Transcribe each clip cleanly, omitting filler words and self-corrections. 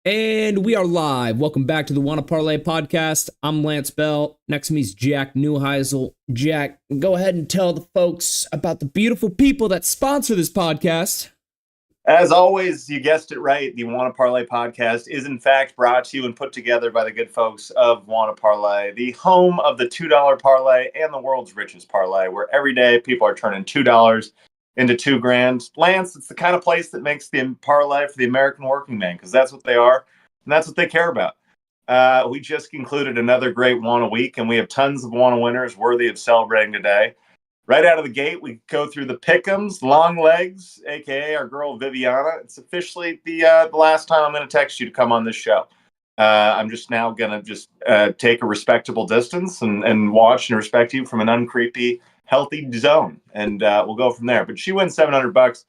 And we are live. Welcome back to the Wanna Parlay podcast. I'm Lance Bell. Next to me is Jack Neuheisel. Jack, go ahead and tell the folks about the beautiful people that sponsor this podcast. As always, you guessed it right. The Wanna Parlay podcast is in fact brought to you and put together by the good folks of Wanna Parlay, the home of the $2 parlay and the world's richest parlay, where every day people are turning $2 into $2,000. Lance, it's the kind of place that makes the parlay for the American working man, because that's what they are and that's what they care about. We just concluded another great Wanna week, and we have tons of Wanna winners worthy of celebrating today. Right out of the gate, we go through the pick'ems, long legs, aka our girl Viviana. It's officially the last time I'm going to text you to come on this show. I'm just now going to take a respectable distance and watch and respect you from an uncreepy, healthy zone, and we'll go from there. But she wins $700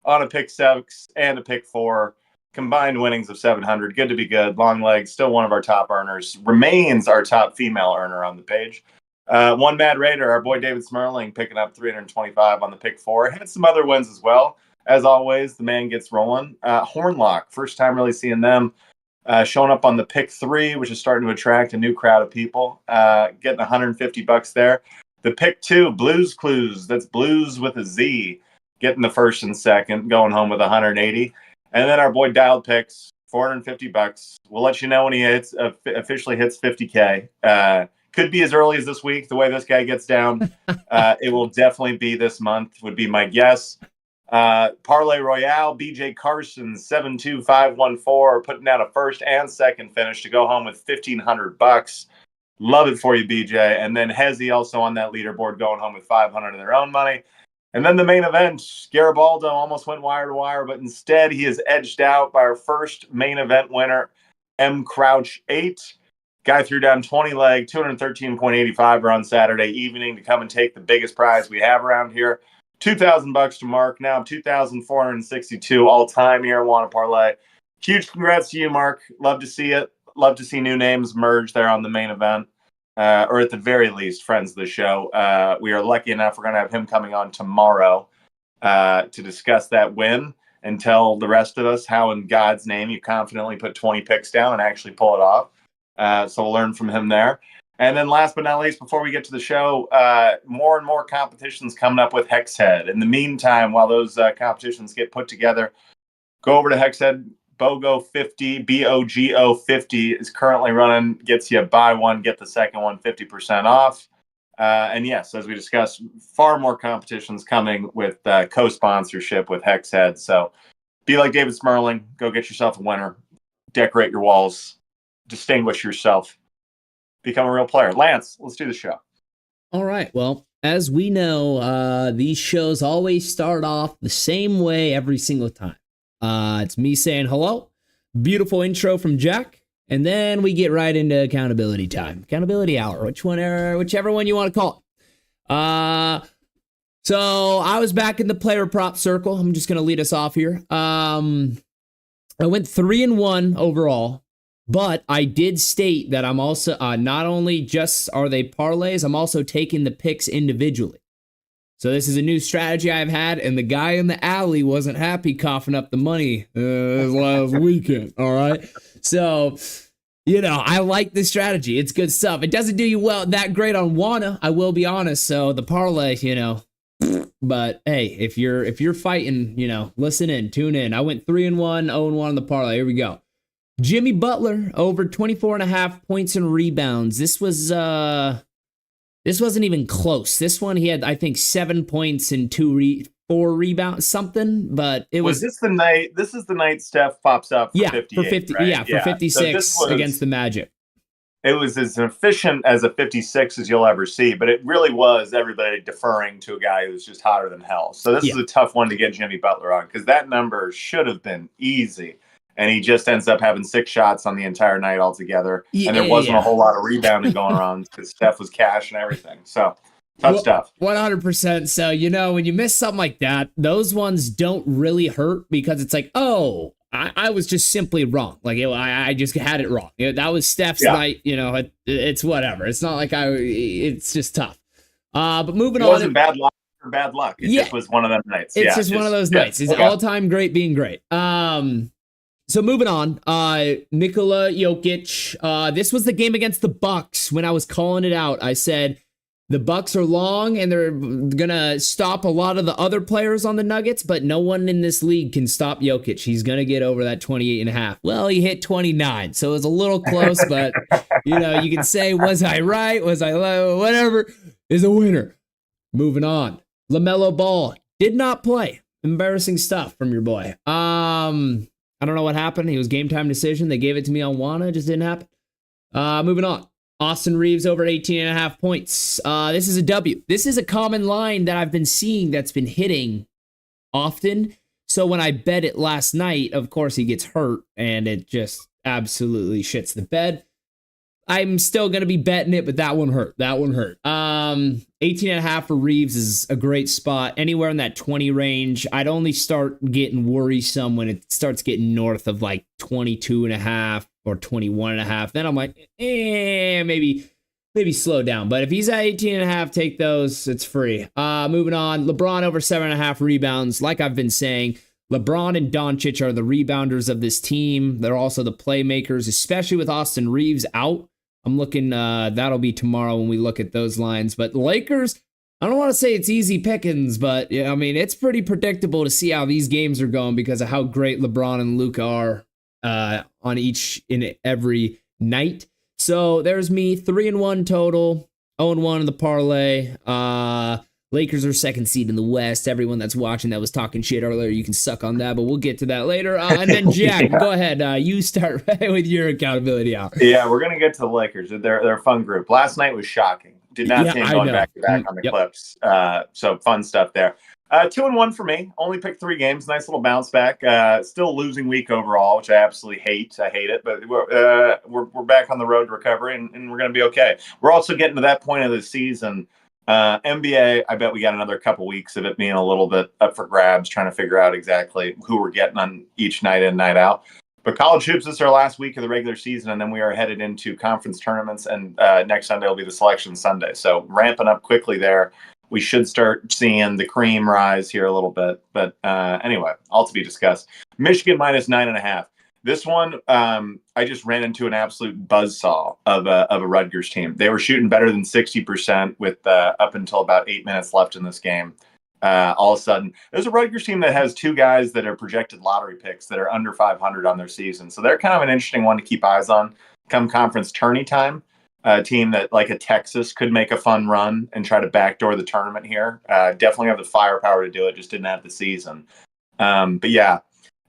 on a pick 6 and a pick 4, combined winnings of $700. Good to be good. Long legs, still one of our top earners, remains our top female earner on the page. One Mad Raider, our boy David Smerling, picking up 325 on the pick 4. Had some other wins as well. As always, the man gets rolling. Hornlock, first time really seeing them showing up on the pick 3, which is starting to attract a new crowd of people. Getting $150 there. The pick 2, Blues Clues, that's Blues with a Z, getting the first and second, going home with 180. And then our boy Dialed Picks, $450. We'll let you know when he officially hits 50K. Could be as early as this week, the way this guy gets down. It will definitely be this month, would be my guess. Parlay Royale, BJ Carson, 72514, putting down a first and second finish to go home with $1,500. Love it for you, BJ. And then Hezzy also on that leaderboard, going home with $500 of their own money. And then the main event, Garibaldo almost went wire to wire, but instead he is edged out by our first main event winner, M. Crouch 8. Guy threw down 20 leg, 213.85 on Saturday evening to come and take the biggest prize we have around here. $2,000 to Mark. Now 2,462 all time here at Wanna Parlay. Huge congrats to you, Mark. Love to see it. Love to see new names merge there on the main event, or at the very least, friends of the show. We are lucky enough we're going to have him coming on tomorrow to discuss that win and tell the rest of us how in God's name you confidently put 20 picks down and actually pull it off. So we'll learn from him there. And then last but not least, before we get to the show, more and more competitions coming up with Hexhead. In the meantime, while those competitions get put together, go over to Hexhead. BOGO 50, BOGO 50 is currently running. Gets you buy one, get the second one 50% off. And yes, as we discussed, far more competitions coming with co-sponsorship with Hexhead. So be like David Smerling. Go get yourself a winner. Decorate your walls. Distinguish yourself, become a real player. Lance, let's do the show. All right. Well, as we know, these shows always start off the same way every single time. It's me saying hello, beautiful intro from Jack, and then we get right into accountability time, accountability hour, whichever one you want to call it. So I was back in the player prop circle. I'm just going to lead us off here. I went 3-1 overall. But I did state that I'm also, not only just are they parlays, I'm also taking the picks individually. So this is a new strategy I've had, and the guy in the alley wasn't happy coughing up the money last weekend, all right? So, I like this strategy. It's good stuff. It doesn't do you that great on Wanna, I will be honest, so the parlay, but hey, if you're fighting, listen in, tune in. I went 3-1, 0-1 on the parlay. Here we go. Jimmy Butler over 24.5 points and rebounds. This wasn't even close. This one he had, I think, 7 points and 4 rebounds, something. But it was this the night? This is the night Steph pops up for 58, right? Yeah, for 56 so against the Magic. It was as efficient as a 56 as you'll ever see, but it really was everybody deferring to a guy who's just hotter than hell. So this is a tough one to get Jimmy Butler on, because that number should have been easy. And he just ends up having 6 shots on the entire night altogether. And there wasn't a whole lot of rebounding going on because Steph was cash and everything. So tough stuff. 100%. So, when you miss something like that, those ones don't really hurt because it's like, oh, I was just simply wrong. Like, I just had it wrong. That was Steph's night. It's whatever. It's not like it's just tough. But moving on. It wasn't bad luck or bad luck. It just was one of them nights. It's just one of those nights. It's all-time great being great. So moving on, Nikola Jokic. This was the game against the Bucks when I was calling it out. I said the Bucks are long and they're gonna stop a lot of the other players on the Nuggets, but no one in this league can stop Jokic. He's gonna get over that 28.5. Well, he hit 29, so it was a little close, but you can say, was I right? Was I low? Whatever is a winner. Moving on. LaMelo Ball did not play. Embarrassing stuff from your boy. I don't know what happened. He was game time decision. They gave it to me on Wana. It just didn't happen. Moving on. Austin Reeves over 18.5 points. This is a W. This is a common line that I've been seeing that's been hitting often. So when I bet it last night, of course, he gets hurt and it just absolutely shits the bed. I'm still going to be betting it, but that one hurt. 18.5 for Reeves is a great spot. Anywhere in that 20 range. I'd only start getting worrisome when it starts getting north of like 22.5 or 21.5. Then I'm like, maybe slow down. But if he's at 18.5, take those. It's free. Moving on. LeBron over 7.5 rebounds. Like I've been saying, LeBron and Doncic are the rebounders of this team. They're also the playmakers, especially with Austin Reeves out. I'm looking, that'll be tomorrow when we look at those lines. But Lakers, I don't want to say it's easy pickings, but yeah, I mean, it's pretty predictable to see how these games are going because of how great LeBron and Luka are on each in every night. So there's me, 3-1 total, 0-1 in the parlay. Lakers are second seed in the West. Everyone that's watching that was talking shit earlier, you can suck on that, but we'll get to that later. And then Jack, Go ahead. You start with your accountability hour. Yeah, we're gonna get to the Lakers. They're a fun group. Last night was shocking. Did not see him going back to back on the Clips. So fun stuff there. 2-1 for me. Only picked 3 games. Nice little bounce back. Still losing week overall, which I absolutely hate. I hate it, but we're back on the road to recovery, and we're gonna be okay. We're also getting to that point of the season. NBA, I bet we got another couple weeks of it being a little bit up for grabs, trying to figure out exactly who we're getting on each night in, night out. But college hoops is our last week of the regular season, and then we are headed into conference tournaments, and next Sunday will be the selection Sunday. So ramping up quickly there. We should start seeing the cream rise here a little bit. But anyway, all to be discussed. Michigan minus 9.5. This one, I just ran into an absolute buzzsaw of a Rutgers team. They were shooting better than 60% with up until about 8 minutes left in this game. All of a sudden, there's a Rutgers team that has 2 guys that are projected lottery picks that are under 500 on their season. So they're kind of an interesting one to keep eyes on come conference tourney time. A team that, like a Texas, could make a fun run and try to backdoor the tournament here. Definitely have the firepower to do it, just didn't have the season. But yeah.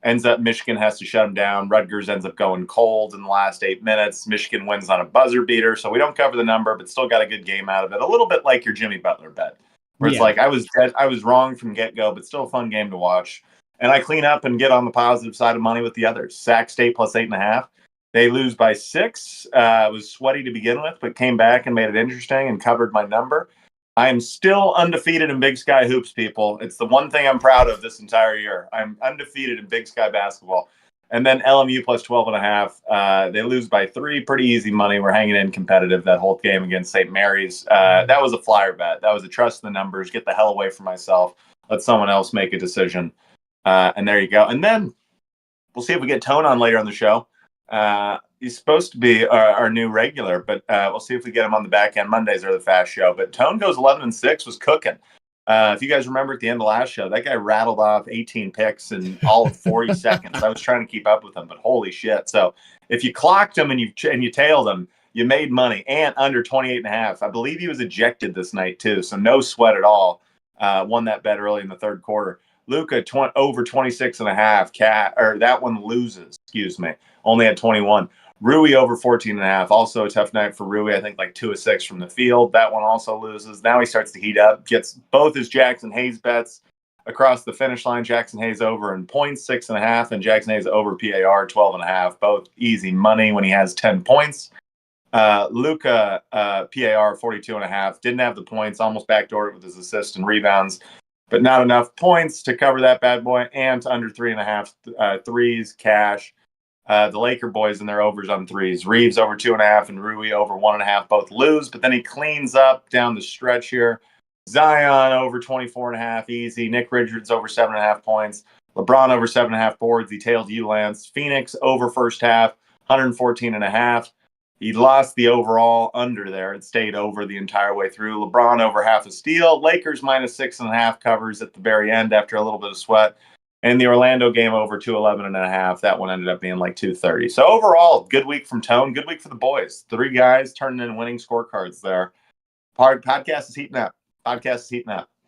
Ends up Michigan has to shut them down. Rutgers ends up going cold in the last 8 minutes. Michigan wins on a buzzer beater, so we don't cover the number, but still got a good game out of it. A little bit like your Jimmy Butler bet, where it's like I was wrong from get-go, but still a fun game to watch. And I clean up and get on the positive side of money with the others. Sac State plus 8.5. They lose by 6. It was sweaty to begin with, but came back and made it interesting and covered my number. I am still undefeated in Big Sky hoops, people. It's the one thing I'm proud of this entire year. I'm undefeated in Big Sky basketball. And then LMU plus 12.5. They lose by 3. Pretty easy money. We're hanging in competitive that whole game against St. Mary's. That was a flyer bet. That was a trust in the numbers. Get the hell away from myself. Let someone else make a decision. And there you go. And then we'll see if we get Tone on later on the show. He's supposed to be our new regular, but we'll see if we get him on the back end. Mondays are the fast show. But Tone goes 11-6, was cooking. If you guys remember at the end of last show, that guy rattled off 18 picks in all of 40 seconds. I was trying to keep up with him, but holy shit. So if you clocked him and you tailed him, you made money. And under 28.5. I believe he was ejected this night too, so no sweat at all. Won that bet early in the third quarter. Luka over 26.5. That one loses, excuse me. Only had 21. Rui over 14.5. Also a tough night for Rui. I think like 2 of 6 from the field. That one also loses. Now he starts to heat up. Gets both his Jackson Hayes bets across the finish line. Jackson Hayes over in points, 6.5, and Jackson Hayes over PAR, 12.5. Both easy money when he has 10 points. Luka PAR 42.5. Didn't have the points. Almost backdoored with his assists and rebounds, but not enough points to cover that bad boy. And under 3.5 threes, cash. The Laker boys and their overs on threes. Reeves over 2.5 and Rui over 1.5. Both lose, but then he cleans up down the stretch here. Zion over 24.5, easy. Nick Richards over 7.5 points. LeBron over 7.5 boards. He tailed you, Lance. Phoenix over first half, 114.5. He lost the overall under there. It stayed over the entire way through. LeBron over half a steal. Lakers -6.5 covers at the very end after a little bit of sweat. And the Orlando game over 211.5. That one ended up being like 230. So overall, good week from Tone. Good week for the boys. 3 guys turning in winning scorecards there. Podcast is heating up.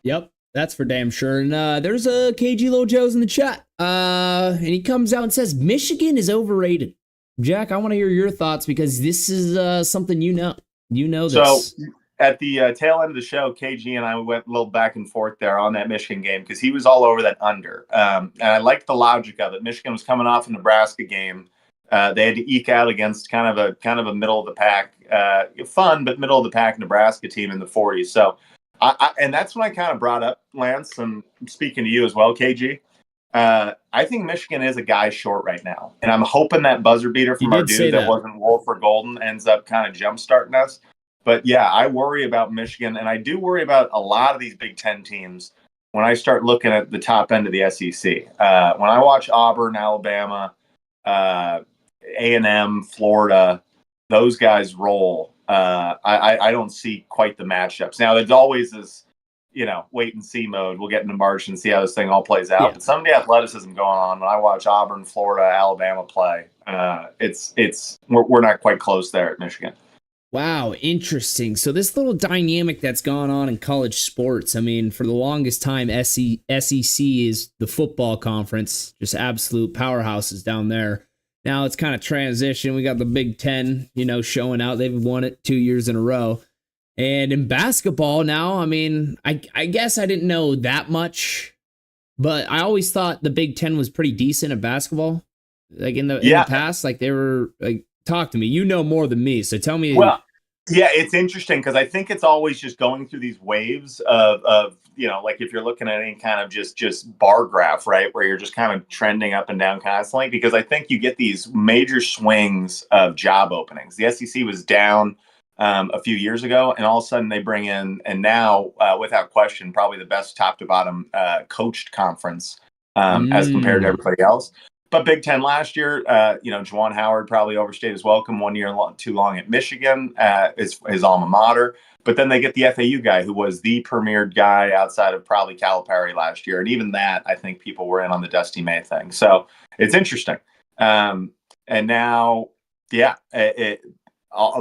Yep, that's for damn sure. And there's a KG Lil Joe's in the chat. And he comes out and says Michigan is overrated. Jack, I want to hear your thoughts because this is something you know. You know this. So at the tail end of the show, KG and I went a little back and forth there on that Michigan game because he was all over that under. And I liked the logic of it. Michigan was coming off a Nebraska game. They had to eke out against kind of a middle of the pack, fun but middle of the pack Nebraska team in the 40s. So, and that's when I kind of brought up Lance, and speaking to you as well, KG. I think Michigan is a guy short right now, and I'm hoping that buzzer beater from our dude that wasn't Wolf or Golden ends up kind of jumpstarting us. But yeah, I worry about Michigan, and I do worry about a lot of these Big Ten teams when I start looking at the top end of the SEC. When I watch Auburn, Alabama, A&M, Florida, those guys roll. I don't see quite the matchups. Now, there's always this, wait and see mode. We'll get into March and see how this thing all plays out. Yeah. But some of the athleticism going on when I watch Auburn, Florida, Alabama play, we're not quite close there at Michigan. Wow, interesting. So this little dynamic that's gone on in college sports, I mean, for the longest time, SEC is the football conference, just absolute powerhouses down there. Now it's kind of transition. We got the Big Ten, showing out. They've won it 2 years in a row. And in basketball now, I mean, I guess I didn't know that much, but I always thought the Big Ten was pretty decent at basketball. Like in the past, like they were like, talk to me. You know more than me, so tell me. Well, yeah, it's interesting because I think it's always just going through these waves of like if you're looking at any kind of just bar graph, right, where you're just kind of trending up and down constantly. Because I think you get these major swings of job openings. The SEC was down a few years ago, and all of a sudden they bring in, and now without question, probably the best top to bottom coached conference as compared to everybody else. But Big Ten last year, Juwan Howard probably overstayed his welcome 1 year too long at Michigan, his alma mater. But then they get the FAU guy who was the premier guy outside of probably Calipari last year. And even that, I think people were in on the Dusty May thing. So it's interesting. And now, a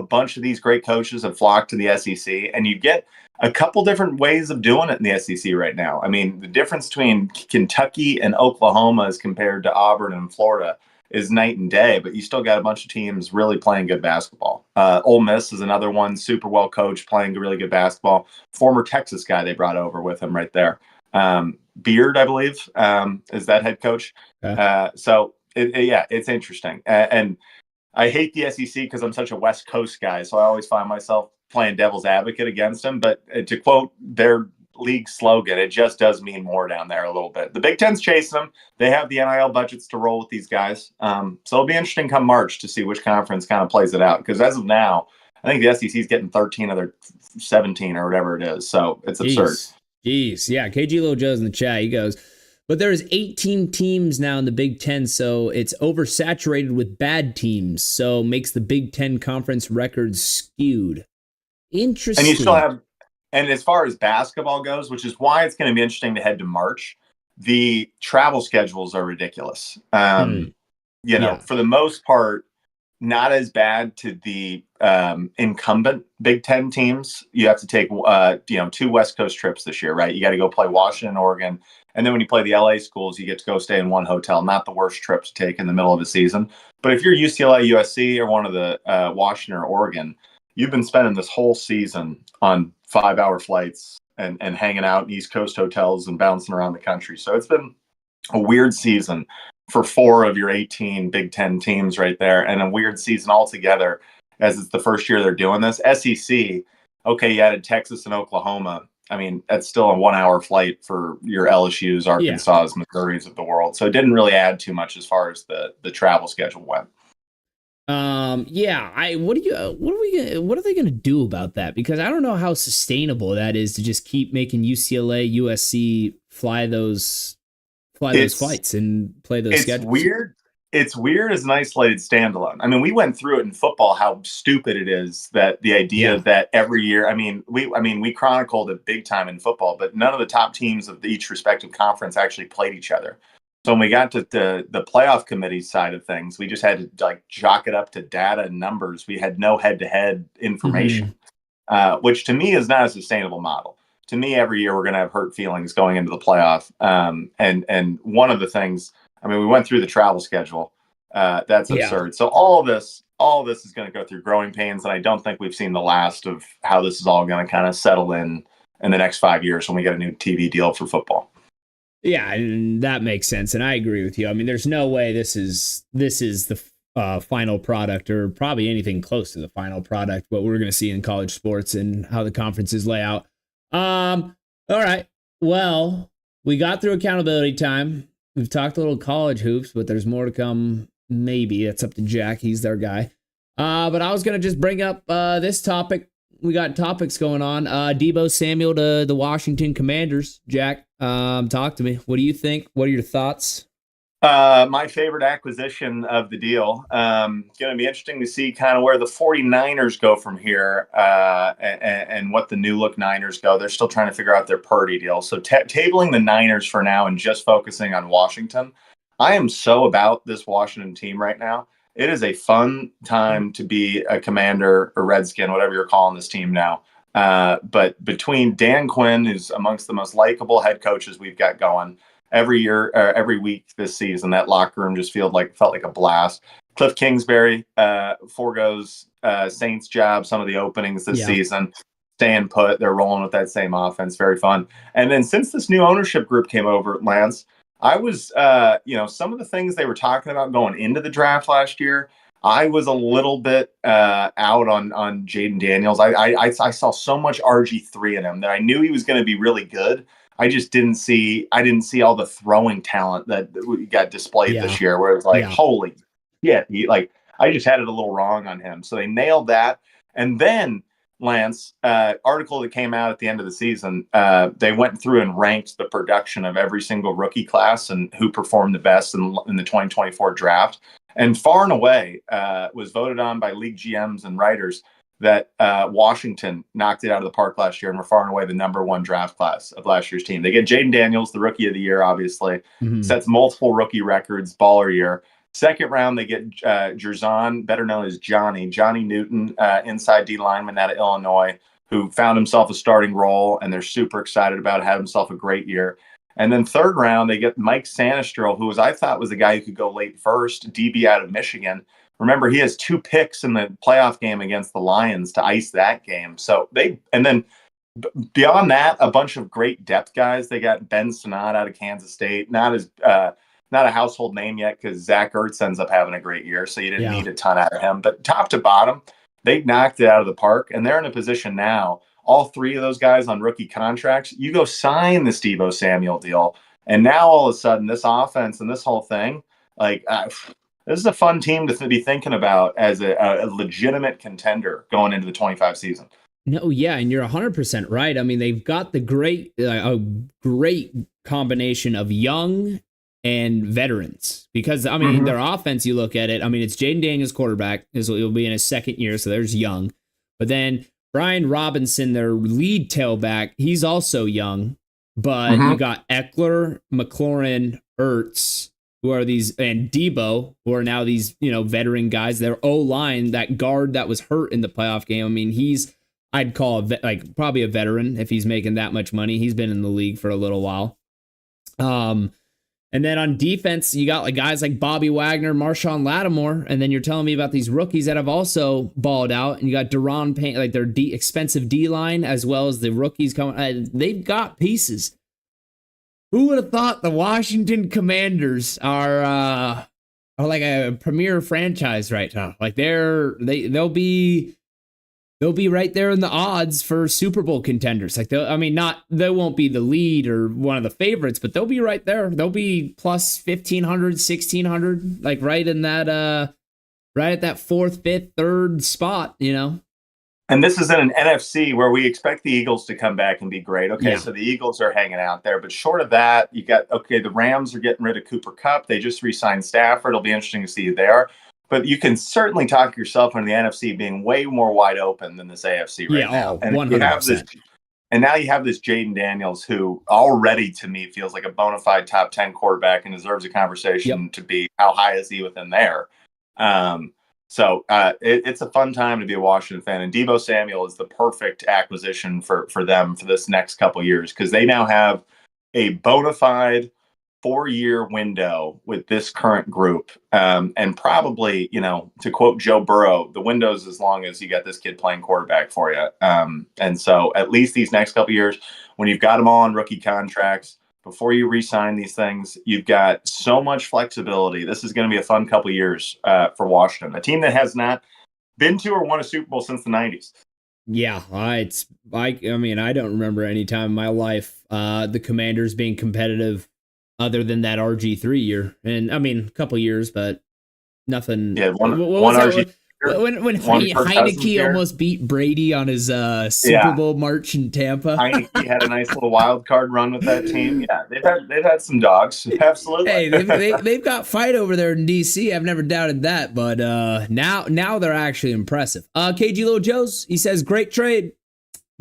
bunch of these great coaches have flocked to the SEC, and you get a couple different ways of doing it in the SEC right now. I mean, the difference between Kentucky and Oklahoma as compared to Auburn and Florida is night and day, but you still got a bunch of teams really playing good basketball. Ole Miss is another one, super well coached, playing really good basketball. Former Texas guy they brought over with him right there. Beard, I believe, is that head coach. Okay. So, it's interesting. And I hate the SEC because I'm such a West Coast guy, so I always find myself playing devil's advocate against them. But to quote their league slogan, it just does mean more down there a little bit. The Big Ten's chasing them. They have the NIL budgets to roll with these guys. So it'll be interesting come March to see which conference kind of plays it out. Because as of now, I think the SEC is getting 13 of their 17 or whatever it is. So it's absurd. Jeez. Yeah, KG Lil Joe's in the chat. He goes, but there's 18 teams now in the Big Ten, so it's oversaturated with bad teams. So makes the Big Ten conference records skewed. Interesting. And you still have, and as far as basketball goes, which is why it's going to be interesting to head to March, the travel schedules are ridiculous. For the most part, not as bad to the incumbent Big Ten teams. You have to take, 2 West Coast trips this year, right? You got to go play Washington, Oregon. And then when you play the LA schools, you get to go stay in one hotel. Not the worst trip to take in the middle of the season. But if you're UCLA, USC, or one of the Washington or Oregon, you've been spending this whole season on 5-hour flights and hanging out in East Coast hotels and bouncing around the country. So it's been a weird season for 4 of your 18 Big Ten teams right there, and a weird season altogether as it's the first year they're doing this. SEC, okay, you added Texas and Oklahoma. I mean, that's still a 1-hour flight for your LSUs, Arkansas, Missouris of the world. So it didn't really add too much as far as the travel schedule went. What are they going to do about that? Because I don't know how sustainable that is to just keep making UCLA, USC fly those fly those flights and play those schedules. Weird. It's weird as an isolated standalone. I mean, we went through it in football, how stupid it is that the idea that every year, we chronicled it big time in football, but none of the top teams of each respective conference actually played each other. So when we got to the playoff committee side of things, we just had to like jock it up to data and numbers. We had no head-to-head information, which to me is not a sustainable model. To me, every year we're going to have hurt feelings going into the playoff. And one of the things, we went through the travel schedule. That's absurd. So all of this is going to go through growing pains, and I don't think we've seen the last of how this is all going to kind of settle in the next 5 years when we get a new TV deal for football. Yeah, and that makes sense, and I agree with you. I mean, there's no way this is the final product, or probably anything close to the final product, what we're going to see in college sports and how the conferences lay out. All right. Well, we got through accountability time. We've talked a little college hoops, but there's more to come. Maybe that's up to Jack. He's their guy. But I was going to just bring up this topic. We got topics going on. Deebo Samuel to the Washington Commanders. Jack, talk to me. What do you think? What are your thoughts? My favorite acquisition of the deal. Going to be interesting to see kind of where the 49ers go from here, and what the new look Niners go. They're still trying to figure out their Purdy deal. So tabling the Niners for now and just focusing on Washington. I am so about this Washington team right now. It is a fun time to be a Commander or Redskin, whatever you're calling this team now. But between Dan Quinn, who's amongst the most likable head coaches we've got going, every year, every week this season, that locker room just felt like a blast. Cliff Kingsbury foregoes Saints' job, some of the openings this season, staying put. They're rolling with that same offense. Very fun. And then since this new ownership group came over, Lance, I was, some of the things they were talking about going into the draft last year, I was a little bit out on Jaden Daniels. I saw so much RG3 in him that I knew he was going to be really good. I just didn't see all the throwing talent that we got displayed this year, where it was like, holy shit. I just had it a little wrong on him. So they nailed that. And then, Lance, article that came out at the end of the season, they went through and ranked the production of every single rookie class and who performed the best in the 2024 draft. And far and away was voted on by league GMs and writers that Washington knocked it out of the park last year and were far and away the number one draft class of last year's team. They get Jaden Daniels, the rookie of the year, obviously, sets multiple rookie records, baller year. Second round, they get Jerzon, better known as Johnny Newton, inside D lineman out of Illinois, who found himself a starting role, and they're super excited about it, had himself a great year. And then third round, they get Mike Sanistrel, who I thought was the guy who could go late first, DB out of Michigan. Remember, he has 2 picks in the playoff game against the Lions to ice that game. So then beyond that, a bunch of great depth guys. They got Ben Sinnott out of Kansas State, not a household name yet because Zach Ertz ends up having a great year, so you didn't need a ton out of him. But top to bottom, they knocked it out of the park, and they're in a position now, all 3 of those guys on rookie contracts, you go sign the Deebo Samuel deal, and now all of a sudden this offense and this whole thing, this is a fun team to be thinking about as a legitimate contender going into the 25 season. No, yeah, and you're 100% right. I mean, they've got a great combination of young and veterans, because their offense, you look at it, it's Jaden Daniels quarterback, he'll be in his second year, so there's young. But then Brian Robinson, their lead tailback, he's also young, but you got Eckler, McLaurin, Ertz, who are these, and Deebo, who are now these, veteran guys. Their O-line, that guard that was hurt in the playoff game, I'd call probably a veteran if he's making that much money. He's been in the league for a little while. And then on defense, you got guys like Bobby Wagner, Marshawn Lattimore, and then you're telling me about these rookies that have also balled out. And you got Deron Payne, their expensive D-line, as well as the rookies coming. They've got pieces. Who would have thought the Washington Commanders are like a premier franchise right now? They'll be right there in the odds for Super Bowl contenders. They won't be the lead or one of the favorites, but they'll be right there. They'll be plus 1,500, 1,600, right in that, right at that 4th, 5th, 3rd spot, And this is in an NFC where we expect the Eagles to come back and be great. Okay, Yeah. so the Eagles are hanging out there. But short of that, you got, okay, the Rams are getting rid of Cooper Kupp. They just re-signed Stafford. It'll be interesting to see who they are. But you can certainly talk yourself into the NFC being way more wide open than this AFC right now. Oh, And 100%. you have this, and now you have this Jaden Daniels, who already to me feels like a bona fide top 10 quarterback and deserves a conversation to be how high is he within there. So it's a fun time to be a Washington fan, and Deebo Samuel is the perfect acquisition for them for this next couple of years, because they now have a bona fide 4-year window with this current group, and probably, to quote Joe Burrow, the window's as long as you got this kid playing quarterback for you. And so at least these next couple of years, when you've got them all on rookie contracts, before you re-sign these things, you've got so much flexibility. This is going to be a fun couple of years for Washington, a team that has not been to or won a Super Bowl since the 90s. Yeah, I mean, I don't remember any time in my life the Commanders being competitive other than that RG3 year. And I mean, a couple years, but nothing. Yeah, one RG. When Kirk Cousins Heineke here. almost beat Brady on his Super Bowl march in Tampa. Heineke had a nice little wild card run with that team. Yeah, they've had some dogs. Absolutely. Hey, they've got fight over there in DC. I've never doubted that, but now they're actually impressive. KG Little Joe's, he says, great trade.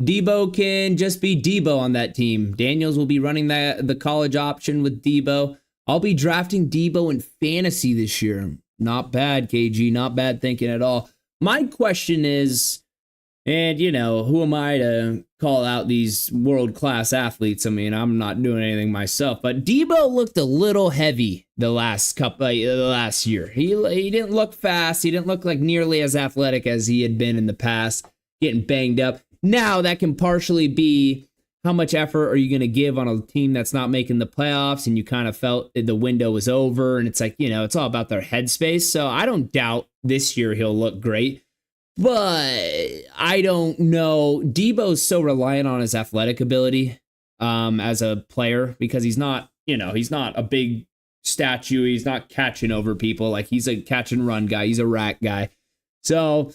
Debo can just be Debo on that team. Daniels will be running the college option with Debo. I'll be drafting Debo in fantasy this year. Not bad, KG. Not bad thinking at all. My question is, and who am I to call out these world-class athletes? I mean, I'm not doing anything myself, but Debo looked a little heavy the last year. He didn't look fast. He didn't look like nearly as athletic as he had been in the past, getting banged up. Now that can partially be how much effort are you going to give on a team that's not making the playoffs, and you kind of felt the window was over, and it's like, it's all about their headspace. So I don't doubt this year he'll look great, but I don't know. Debo's so reliant on his athletic ability as a player, because he's not a big statue. He's not catching over people. Like, he's a catch and run guy. He's a rack guy. So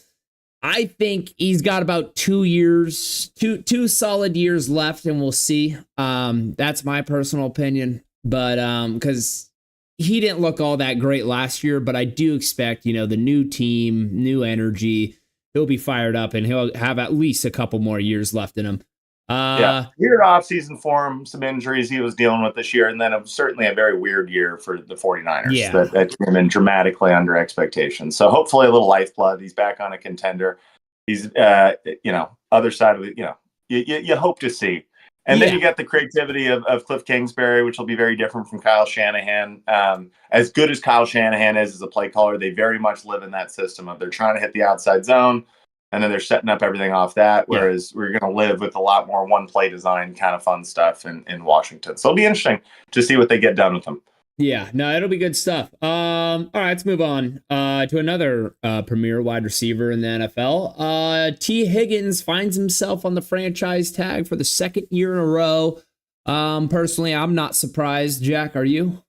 I think he's got about 2 solid years left, and we'll see. That's my personal opinion, but because he didn't look all that great last year, but I do expect, the new team, new energy, he'll be fired up, and he'll have at least a couple more years left in him. Weird offseason for him, some injuries he was dealing with this year, and then certainly a very weird year for the 49ers that came in dramatically under expectations. So hopefully a little lifeblood. He's back on a contender. He's, other side of it, you hope to see. And then you get the creativity of Cliff Kingsbury, which will be very different from Kyle Shanahan. As good as Kyle Shanahan is as a play caller, they very much live in that system of they're trying to hit the outside zone, and then they're setting up everything off that, whereas we're going to live with a lot more one-play design kind of fun stuff in Washington. So it'll be interesting to see what they get done with them. Yeah, no, it'll be good stuff. All right, let's move on to another premier wide receiver in the NFL. T. Higgins finds himself on the franchise tag for the second year in a row. Personally, I'm not surprised. Jack, are you?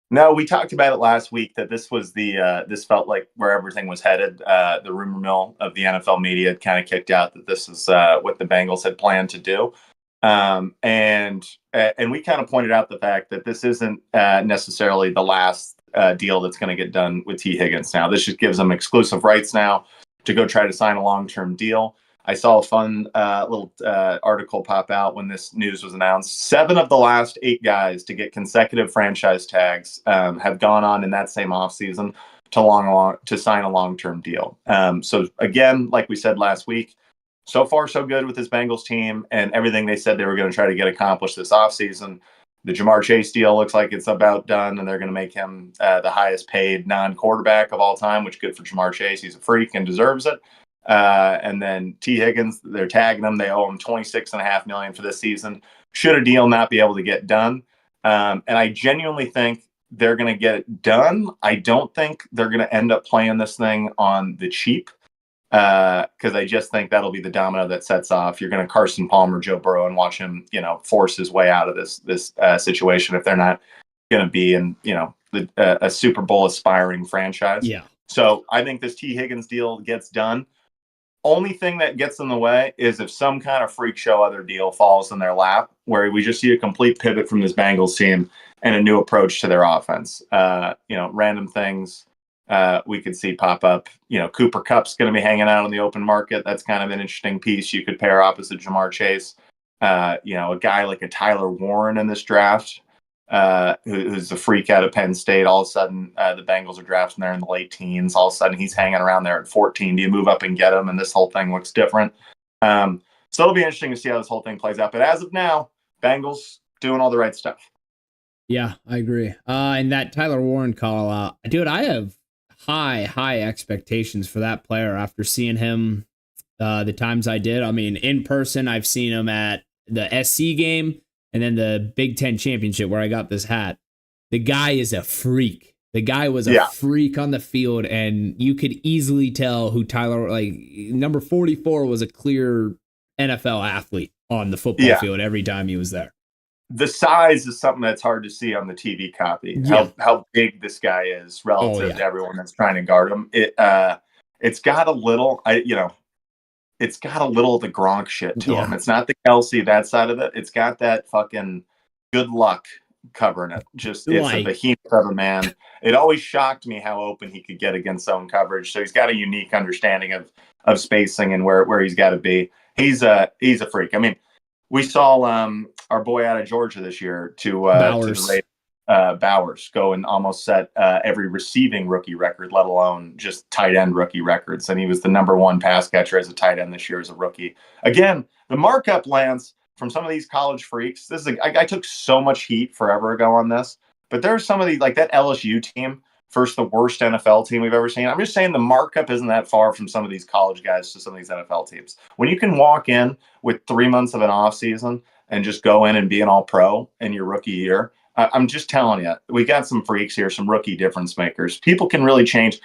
No, we talked about it last week that this was this felt like where everything was headed. The rumor mill of the NFL media had kind of kicked out that this is what the Bengals had planned to do. And we kind of pointed out the fact that this isn't necessarily the last deal that's going to get done with T. Higgins now. This just gives them exclusive rights now to go try to sign a long-term deal. I saw a fun little article pop out when this news was announced. 7 of the last 8 guys to get consecutive franchise tags have gone on in that same offseason to sign a long-term deal. So again, like we said last week, so far so good with this Bengals team and everything they said they were going to try to get accomplished this offseason. The Jamar Chase deal looks like it's about done, and they're going to make him the highest paid non-quarterback of all time, which is good for Jamar Chase. He's a freak and deserves it. And then T. Higgins, they're tagging him. They owe him $26.5 million for this season. Should a deal not be able to get done? And I genuinely think they're going to get it done. I don't think they're going to end up playing this thing on the cheap, because I just think that'll be the domino that sets off. You're going to Carson Palmer, Joe Burrow, and watch him, force his way out of this situation if they're not going to be in, a Super Bowl aspiring franchise. Yeah. So I think this T. Higgins deal gets done. Only thing that gets in the way is if some kind of freak show other deal falls in their lap, where we just see a complete pivot from this Bengals team and a new approach to their offense. Random things we could see pop up. Cooper Kupp's going to be hanging out on the open market. That's kind of an interesting piece you could pair opposite Jamar Chase. A guy like a Tyler Warren in this draft, who's a freak out of Penn State. All of a sudden, the Bengals are drafting there in the late teens. All of a sudden, he's hanging around there at 14. Do you move up and get him? And this whole thing looks different. So it'll be interesting to see how this whole thing plays out. But as of now, Bengals doing all the right stuff. Yeah, I agree. And that Tyler Warren call, dude, I have high expectations for that player after seeing him the times I did. I mean, in person, I've seen him at the SC game and then the Big Ten championship where I got this hat. The guy is a freak. The guy was a freak on the field, and you could easily tell who Tyler, number 44 was a clear NFL athlete on the football field every time he was there. The size is something that's hard to see on the TV copy. How big this guy is relative to everyone that's trying to guard him. It's got a little, it's got a little of the Gronk shit to him. It's not the Kelsey, that side of it. It's got that fucking good luck covering it. It's a behemoth of a man. It always shocked me how open he could get against zone coverage. So he's got a unique understanding of spacing and where he's got to be. He's a freak. I mean, we saw our boy out of Georgia this year to Bowers go and almost set every receiving rookie record, let alone just tight end rookie records. And he was the number one pass catcher as a tight end this year as a rookie. Again, the markup, Lance, from some of these college freaks. I took so much heat forever ago on this, but there's some of these, like that LSU team, first the worst NFL team we've ever seen. I'm just saying the markup isn't that far from some of these college guys to some of these NFL teams. When you can walk in with 3 months of an off season and just go in and be an all-pro in your rookie year, I'm just telling you, we got some freaks here, some rookie difference makers. People can really change.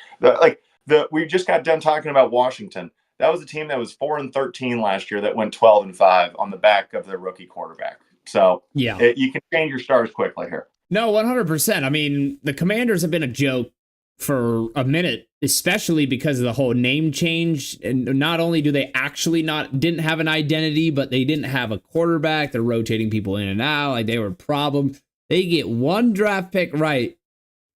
We just got done talking about Washington. That was a team that was 4-13 last year that went 12-5 on the back of their rookie quarterback. So you can change your stars quickly here. No, 100%. I mean, the Commanders have been a joke for a minute, especially because of the whole name change. And not only do they actually didn't have an identity, but they didn't have a quarterback. They're rotating people in and out. Like, they were a problem. They get one draft pick right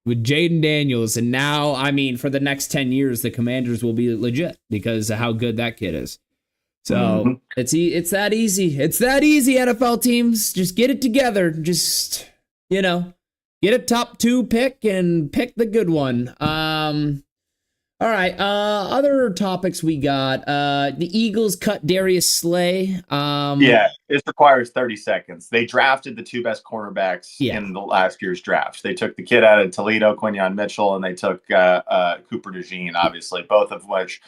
with Jaden Daniels. And now, I mean, for the next 10 years, the Commanders will be legit because of how good that kid is. So it's that easy. It's that easy, NFL teams. Just get it together. Just, get a top 2 pick and pick the good one. All right. Other topics we got. The Eagles cut Darius Slay. It requires 30 seconds. They drafted the 2 best cornerbacks in the last year's draft. They took the kid out of Toledo, Quinyon Mitchell, and they took Cooper DeJean, obviously, both of which,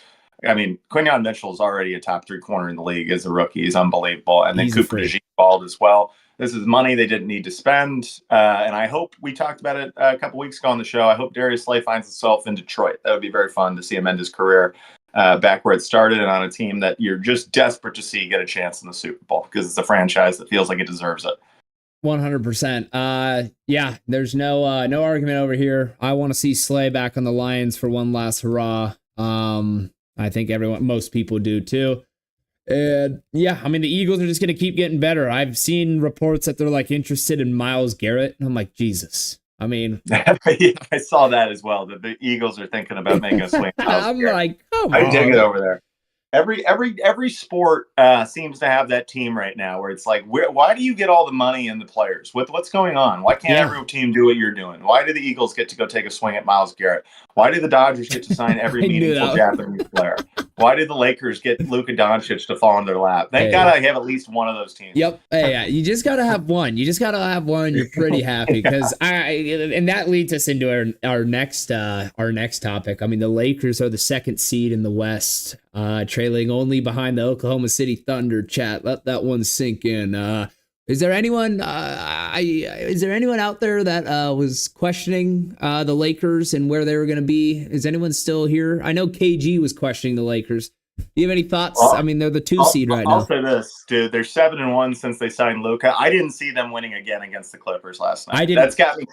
I mean, Quinyon Mitchell is already a top 3 corner in the league as a rookie. He's unbelievable. And then Cooper DeJean balled as well. This is money they didn't need to spend. And I hope, we talked about it a couple weeks ago on the show, I hope Darius Slay finds himself in Detroit. That would be very fun to see him end his career back where it started and on a team that you're just desperate to see get a chance in the Super Bowl because it's a franchise that feels like it deserves it. 100%. There's no argument over here. I want to see Slay back on the Lions for one last hurrah. I think most people do too. And I mean, the Eagles are just going to keep getting better. I've seen reports that they're interested in Myles Garrett. And I'm like, Jesus. I mean, I saw that as well. That the Eagles are thinking about making a swing. I'm like, come on. I dig it over there. Every sport seems to have that team right now where it's like, why do you get all the money and the players? What's going on? Why can't every team do what you're doing? Why do the Eagles get to go take a swing at Myles Garrett? Why do the Dodgers get to sign every meaningful Japanese player? Why did the Lakers get Luka Doncic to fall in their lap? Thank God I have at least one of those teams. Yep. Hey, you just got to have one. You're pretty happy because and that leads us into our next topic. I mean, the Lakers are the 2nd seed in the West, trailing only behind the Oklahoma City Thunder. Chat, let that one sink in. Is there anyone out there that was questioning the Lakers and where they were going to be? Is anyone still here? I know KG was questioning the Lakers. Do you have any thoughts? I mean, they're the 2 seed right now. I'll say this, dude. They're 7-1 since they signed Luka. I didn't see them winning again against the Clippers last night. That's got me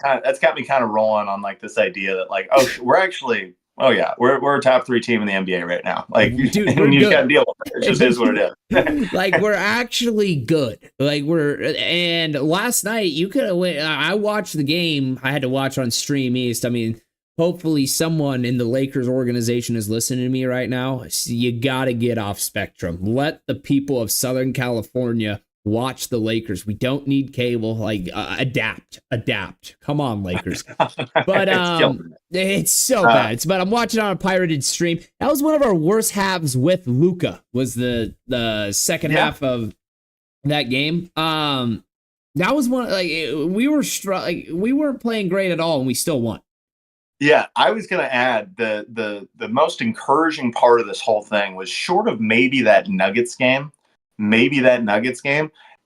kind of rolling on this idea that we're actually Oh yeah, we're a top 3 team in the NBA right now. Like, Dude, and we're you just got to good. deal with it. It just is what it is. Like, we're actually good. Like, and last night you could have went. I watched the game. I had to watch on Stream East. I mean, hopefully someone in the Lakers organization is listening to me right now. You got to get off Spectrum. Let the people of Southern California watch the Lakers. We don't need cable. Like, adapt. Come on, Lakers. But it's so bad. But I'm watching on a pirated stream. That was one of our worst halves with Luka. Was the second half of that game. That was one, like, we weren't playing great at all, and we still won. Yeah, I was going to add the most encouraging part of this whole thing was, short of maybe that Nuggets game,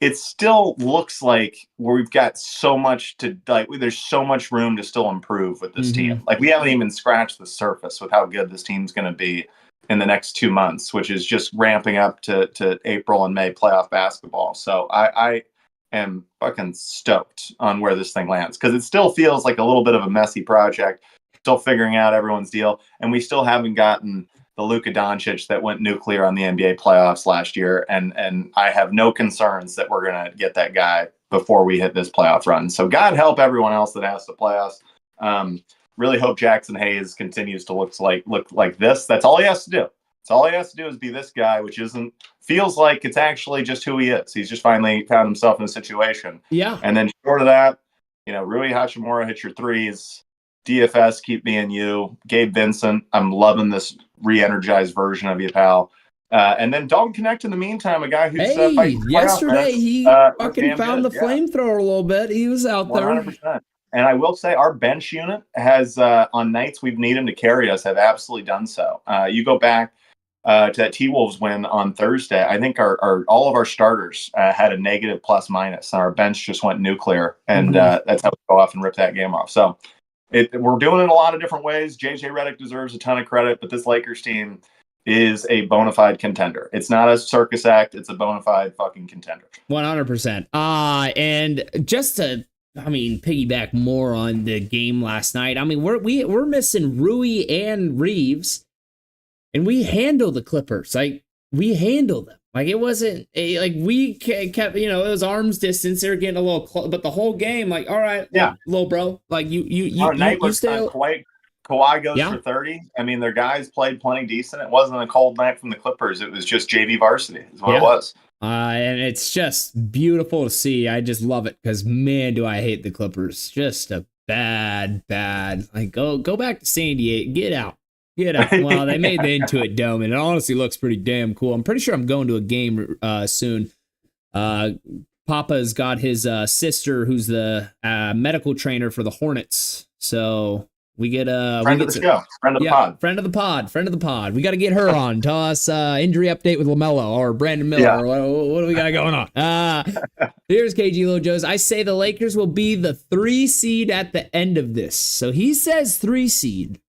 it still looks like we've got so much to, like, there's so much room to still improve with this team. Like, we haven't even scratched the surface with how good this team's going to be in the next 2 months, which is just ramping up to April and May playoff basketball. So I am fucking stoked on where this thing lands, because it still feels like a little bit of a messy project, still figuring out everyone's deal, and we still haven't gotten the Luka Doncic that went nuclear on the NBA playoffs last year, and I have no concerns that we're gonna get that guy before we hit this playoff run. So God help everyone else that has to play us. Really hope Jackson Hayes continues to look like this. That's all he has to do. That's all he has to do, is be this guy, which feels like it's actually just who he is. He's just finally found himself in a situation. Yeah. And then short of that, Rui Hachimura, hit your threes. DFS, keep being you. Gabe Vincent, I'm loving this re-energized version of you, pal. And then Dalton Connect in the meantime, a guy who's fighting yesterday he fucking found the flamethrower a little bit. He was out 100%. There. And I will say, our bench unit has, on nights we've needed him to carry us, have absolutely done so. You go back to that T-Wolves win on Thursday, I think all of our starters had a negative plus minus, and our bench just went nuclear, and that's how we go off and rip that game off. So we're doing it in a lot of different ways. JJ Redick deserves a ton of credit, but this Lakers team is a bona fide contender. It's not a circus act. It's a bona fide fucking contender. 100%. And just to, piggyback more on the game last night. We're missing Rui and Reeves, and we handle the Clippers. Like, we handle them. Like, it wasn't we kept, it was arm's distance. They were getting a little close, but the whole game, like, all right, little bro, like you stay. Kawhi goes for 30. Their guys played plenty decent. It wasn't a cold night from the Clippers. It was just JV varsity is what it was. And it's just beautiful to see. I just love it, because, man, do I hate the Clippers. Just a bad. Like, go back to San Diego. Get out. Well, they made the Intuit Dome, and it honestly looks pretty damn cool. I'm pretty sure I'm going to a game soon. Papa's got his sister, who's the medical trainer for the Hornets. So we get friend of the pod. We got to get her on. Tell us injury update with LaMelo or Brandon Miller. What do we got going on? Here's KG Lojos. I say the Lakers will be the 3 seed at the end of this. So he says 3 seed.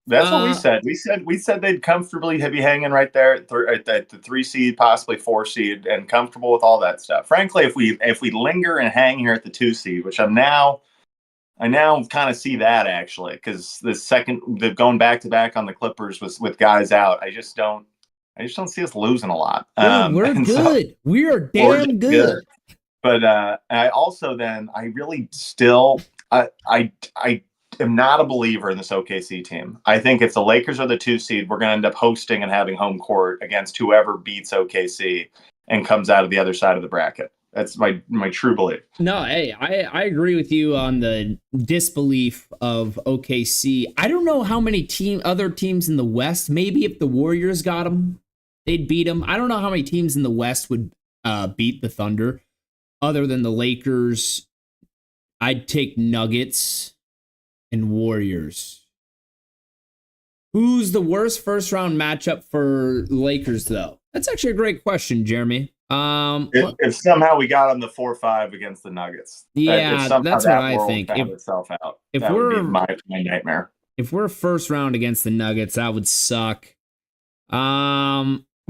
That's what we said. We said they'd comfortably be hanging right there at the 3 seed, possibly 4 seed, and comfortable with all that stuff. Frankly, if we linger and hang here at the 2 seed, which I now kind of see that, actually, because they've gone back to back on the Clippers with guys out. I just don't see us losing a lot. We're good. So, we are damn good. But I also I really still I am not a believer in this OKC team. I think if the Lakers are the 2 seed, we're going to end up hosting and having home court against whoever beats OKC and comes out of the other side of the bracket. That's my true belief. No, hey, I agree with you on the disbelief of OKC. I don't know how many other teams in the West, maybe if the Warriors got them, they'd beat them. I don't know how many teams in the West would beat the Thunder other than the Lakers. I'd take Nuggets and Warriors. Who's the worst first round matchup for Lakers, though? That's actually a great question, Jeremy. If somehow we got on the 4-5 against the Nuggets, that's what I think. If would be my nightmare. If we're first round against the Nuggets, that would suck.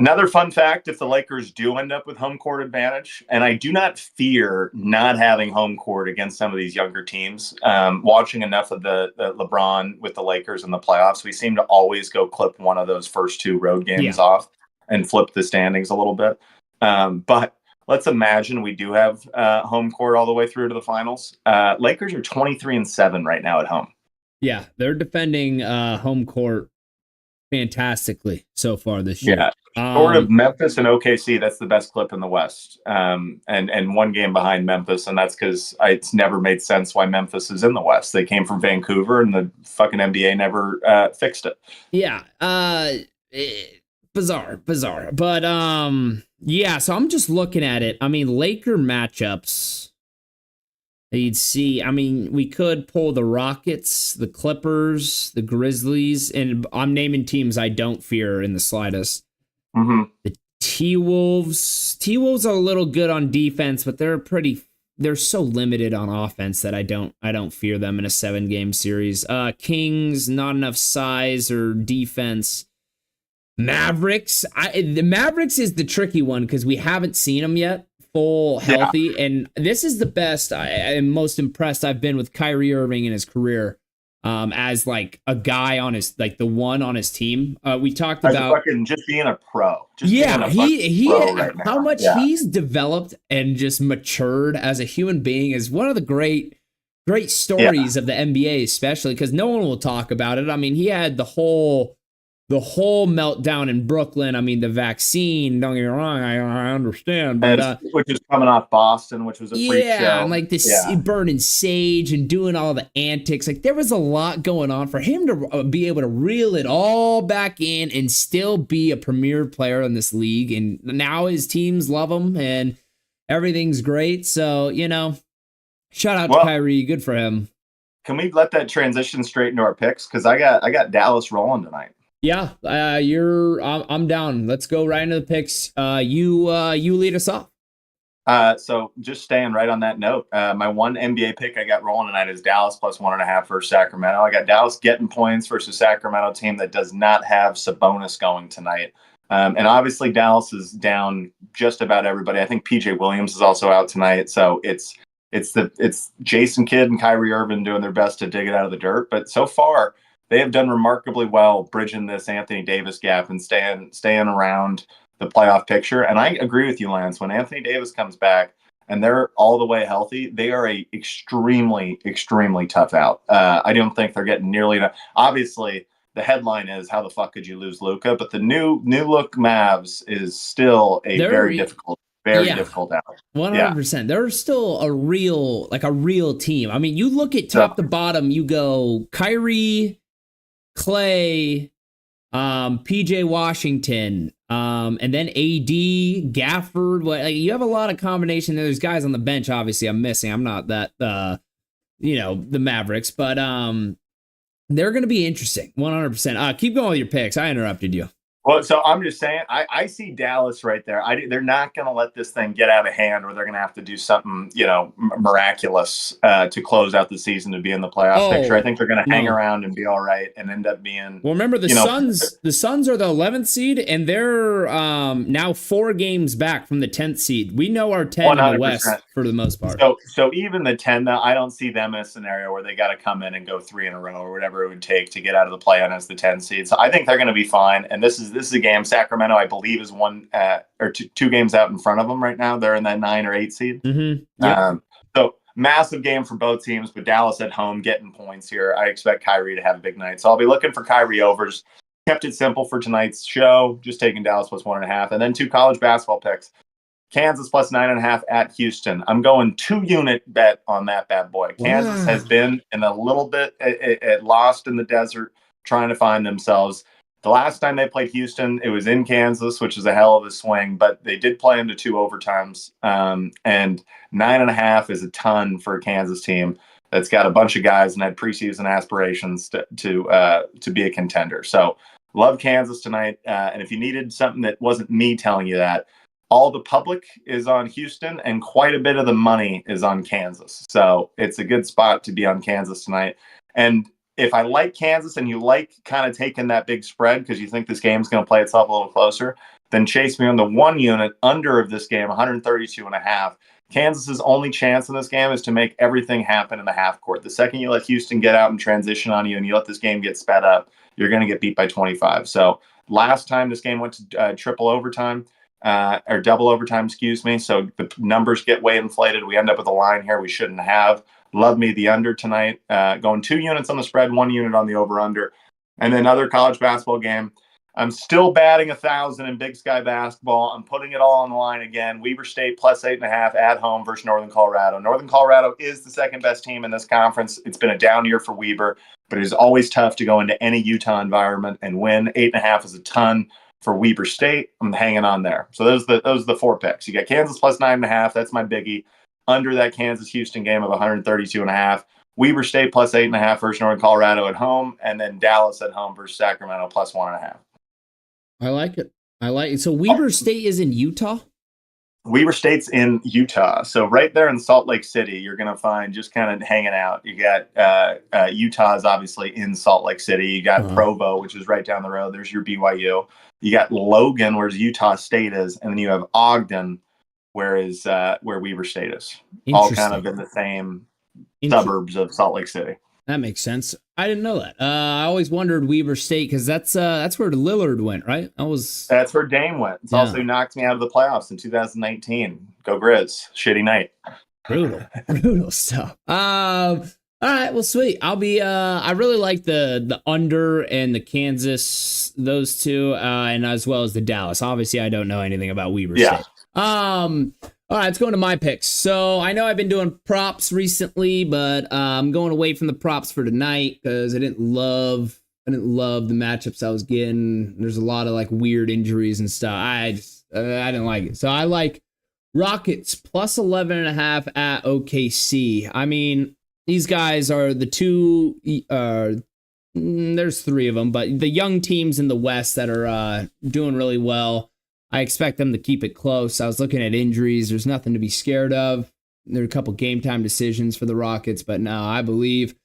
Another fun fact, if the Lakers do end up with home court advantage, and I do not fear not having home court against some of these younger teams, watching enough of the LeBron with the Lakers in the playoffs, we seem to always go clip one of those first two road games off and flip the standings a little bit. But let's imagine we do have home court all the way through to the finals. Lakers are 23-7 right now at home. Yeah, they're defending home court fantastically so far this year. Yeah. Short of Memphis and OKC, that's the best clip in the West, and one game behind Memphis, and that's because it's never made sense why Memphis is in the West. They came from Vancouver, and the fucking NBA never fixed it. Yeah, bizarre, but yeah. So I'm just looking at it. I mean, Laker matchups. You'd see, I mean, we could pull the Rockets, the Clippers, the Grizzlies, and I'm naming teams I don't fear in the slightest. Mm-hmm. The T-Wolves. T-Wolves are a little good on defense, but they're so limited on offense that I don't fear them in a 7-game series. Kings, not enough size or defense. Mavericks. The Mavericks is the tricky one because we haven't seen them yet. Full healthy, and this is the best and most impressed I've been with Kyrie Irving in his career, as like a guy on his the one on his team. We talked about fucking just being a pro. How much he's developed and just matured as a human being is one of the great stories of the NBA, especially because no one will talk about it. I mean, he had the whole meltdown in Brooklyn. I mean, the vaccine, don't get me wrong, I understand. But which is coming off Boston, which was a freak show. Yeah, and like this burning sage and doing all the antics. Like there was a lot going on for him to be able to reel it all back in and still be a premier player in this league. And now his teams love him and everything's great. So, shout out to Kyrie. Good for him. Can we let that transition straight into our picks? Because I got Dallas rolling tonight. Yeah, I'm down. Let's go right into the picks. You lead us off. So just staying right on that note, my one NBA pick I got rolling tonight is Dallas plus 1.5 versus Sacramento. I got Dallas getting points versus Sacramento team that does not have Sabonis going tonight. And obviously Dallas is down just about everybody. I think PJ Williams is also out tonight. So it's Jason Kidd and Kyrie Irving doing their best to dig it out of the dirt. But so far, they have done remarkably well bridging this Anthony Davis gap and staying around the playoff picture. And I agree with you, Lance. When Anthony Davis comes back and they're all the way healthy, they are a extremely, extremely tough out. I don't think they're getting nearly enough. Obviously, the headline is how the fuck could you lose Luka? But the new look Mavs is still very difficult out. 100%. They're still a real team. I mean, you look at top to bottom, you go Kyrie, Clay, PJ Washington, and then AD, Gafford. You have a lot of combination. There's guys on the bench, obviously, I'm missing. I'm not that, the Mavericks, but they're going to be interesting, 100%. Keep going with your picks. I interrupted you. Well, so I'm just saying, I see Dallas right there. They're not going to let this thing get out of hand, or they're going to have to do something, miraculous to close out the season to be in the playoff picture. I think they're going to hang around and be all right and end up being. Well, remember the Suns. The Suns are the 11th seed, and they're now 4 games back from the 10th seed. We know our 10 in the West for the most part. So even the 10, though, I don't see them in a scenario where they got to come in and go 3 in a row or whatever it would take to get out of the play-in as the 10 seed. So I think they're going to be fine. And this is a game. Sacramento, I believe, is 2 games out in front of them right now. They're in that 9 or 8 seed. Mm-hmm. Yep. So massive game for both teams, but Dallas at home getting points here. I expect Kyrie to have a big night. So I'll be looking for Kyrie overs. Kept it simple for tonight's show, just taking Dallas plus 1.5. And then 2 college basketball picks. Kansas plus 9.5 at Houston. I'm going 2-unit bet on that bad boy. Kansas has been in a little bit lost in the desert, trying to find themselves. The last time they played Houston, it was in Kansas, which is a hell of a swing, but they did play into 2 overtimes. And 9.5 is a ton for a Kansas team that's got a bunch of guys and had preseason aspirations to be a contender. So love Kansas tonight. And if you needed something that wasn't me telling you that, all the public is on Houston and quite a bit of the money is on Kansas. So it's a good spot to be on Kansas tonight. And if I like Kansas and you like kind of taking that big spread because you think this game's going to play itself a little closer, Then chase me on the 1 unit under of this game, 132.5. Kansas's only chance in this game is to make everything happen in the half court. The second you let Houston get out and transition on you and you let this game get sped up, you're going to get beat by 25. So last time this game went to triple overtime, or double overtime, excuse me. So the numbers get way inflated. We end up with a line here we shouldn't have. Love me the under tonight. Going 2 units on the spread, 1 unit on the over-under. And then another college basketball game. I'm still batting 1,000 in Big Sky basketball. I'm putting it all on the line again. Weber State plus 8.5 at home versus Northern Colorado. Northern Colorado is the second best team in this conference. It's been a down year for Weber, but it is always tough to go into any Utah environment and win. 8.5 is a ton for Weber State. I'm hanging on there. So those are the 4 picks. You got Kansas plus 9.5. That's my biggie. Under that Kansas-Houston game of 132.5. Weber State plus 8.5 versus Northern Colorado at home, and then Dallas at home versus Sacramento plus 1.5. I like it. So Weber State is in Utah? Weber State's in Utah. So right there in Salt Lake City, you're going to find just kind of hanging out. You got Utah's obviously in Salt Lake City. You got Provo, which is right down the road. There's your BYU. You got Logan, where Utah State is. And then you have Ogden, where Weber State is. All kind of in the same suburbs of Salt Lake City. That makes sense. I didn't know that. I always wondered Weber State because that's where Lillard went, right? That's where Dame went. It's also knocked me out of the playoffs in 2019. Go Grizz! Shitty night. Brutal stuff. All right, well, sweet. I'll be. I really like the under and the Kansas, those two, and as well as the Dallas. Obviously, I don't know anything about Weber State. All right, let's go into my picks. So I know I've been doing props recently, but I'm going away from the props for tonight because I didn't love the matchups I was getting. There's a lot of like weird injuries and stuff. I didn't like it. So I like Rockets plus 11.5 at OKC. I mean, these guys are the two. There's 3 of them, but the young teams in the West that are doing really well. I expect them to keep it close. I was looking at injuries. There's nothing to be scared of. There are a couple game time decisions for the Rockets, but no, I believe.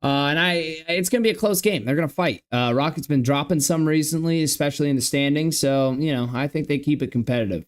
It's going to be a close game. They're going to fight. Rockets been dropping some recently, especially in the standings. So, I think they keep it competitive.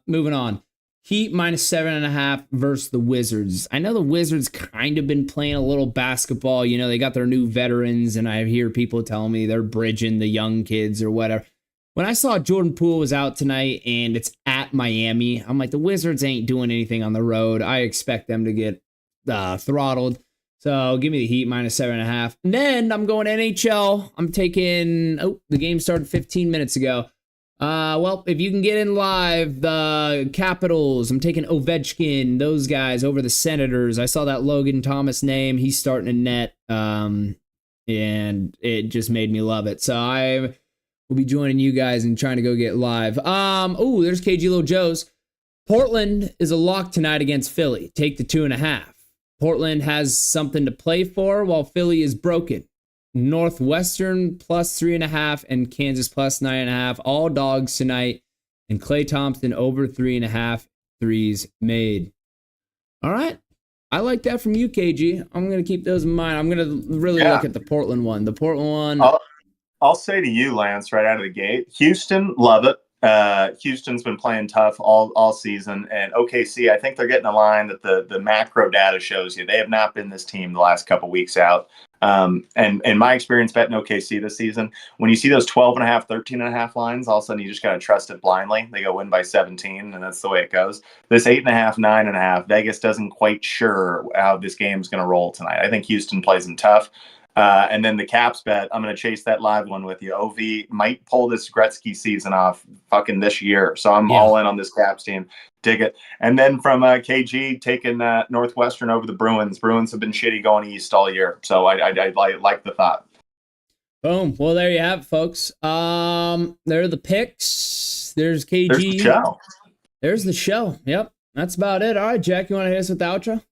Moving on. Heat minus 7.5 versus the Wizards. I know the Wizards kind of been playing a little basketball. They got their new veterans, and I hear people telling me they're bridging the young kids or whatever. When I saw Jordan Poole was out tonight and it's at Miami, I'm like, the Wizards ain't doing anything on the road. I expect them to get throttled. So give me the Heat minus 7.5. And then I'm going NHL. I'm taking, the game started 15 minutes ago. Well, if you can get in live, the Capitals, I'm taking Ovechkin, those guys over the Senators. I saw that Logan Thomas name. He's starting a net. And it just made me love it. So we'll be joining you guys and trying to go get live. There's KG Lil Joe's. Portland is a lock tonight against Philly. Take the 2.5. Portland has something to play for while Philly is broken. Northwestern plus 3.5 and Kansas plus 9.5. All dogs tonight. And Klay Thompson over 3.5 threes made. All right. I like that from you, KG. I'm going to keep those in mind. I'm going to really look at the Portland one. The Portland one. I'll say to you, Lance, right out of the gate, Houston, love it. Houston's been playing tough all season, and OKC, I think they're getting a line that the macro data shows you. They have not been this team the last couple weeks out. And in my experience betting OKC this season, when you see those 12.5, 13.5 lines, all of a sudden you just got to trust it blindly. They go win by 17, and that's the way it goes. This 8.5, 9.5, Vegas doesn't quite sure how this game's going to roll tonight. I think Houston plays them tough. And then the Caps bet, I'm going to chase that live one with you. OV might pull this Gretzky season off fucking this year. So I'm all in on this Caps team. Dig it. And then from KG, taking Northwestern over the Bruins. Bruins have been shitty going east all year. So I like the thought. Boom. Well, there you have it, folks. There are the picks. There's KG. There's the show. There's the show. Yep. That's about it. All right, Jack, you want to hit us with the outro?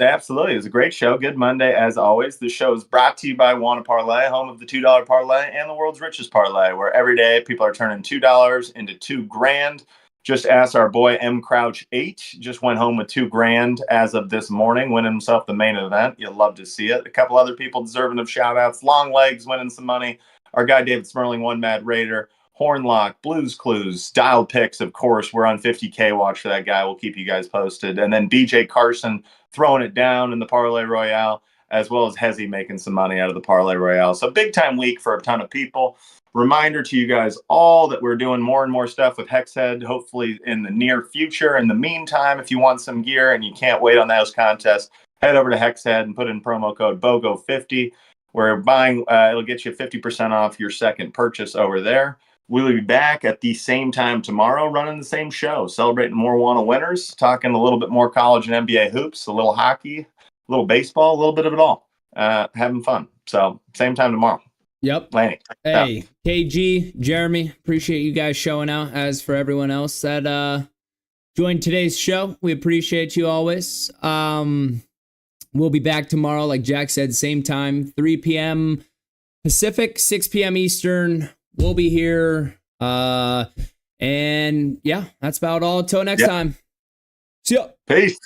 Absolutely. It was a great show. Good Monday, as always. The show is brought to you by Wanna Parlay, home of the $2 parlay and the world's richest parlay, where every day people are turning $2 into $2,000. Just ask our boy M Crouch 8. Just went home with $2,000 as of this morning, winning himself the main event. You'll love to see it. A couple other people deserving of shout outs. Long Legs winning some money. Our guy David Smerling, One Mad Raider. Hornlock, Blues Clues, Dial Picks, of course. We're on 50K watch for that guy. We'll keep you guys posted. And then BJ Carson throwing it down in the Parlay Royale, as well as Hezzy making some money out of the Parlay Royale. So big time week for a ton of people. Reminder to you guys all that we're doing more and more stuff with Hexhead, hopefully in the near future. In the meantime, if you want some gear and you can't wait on those contests, head over to Hexhead and put in promo code BOGO50. We're buying, it'll get you 50% off your second purchase over there. We'll be back at the same time tomorrow, running the same show, celebrating more WANA winners, talking a little bit more college and NBA hoops, a little hockey, a little baseball, a little bit of it all. Having fun. So same time tomorrow. Yep. Lanny. Hey, KG, Jeremy, appreciate you guys showing out. As for everyone else that joined today's show, we appreciate you always. We'll be back tomorrow, like Jack said, same time, 3 p.m. Pacific, 6 p.m. Eastern. We'll be here. And yeah, that's about all. Until next time. See ya. Peace.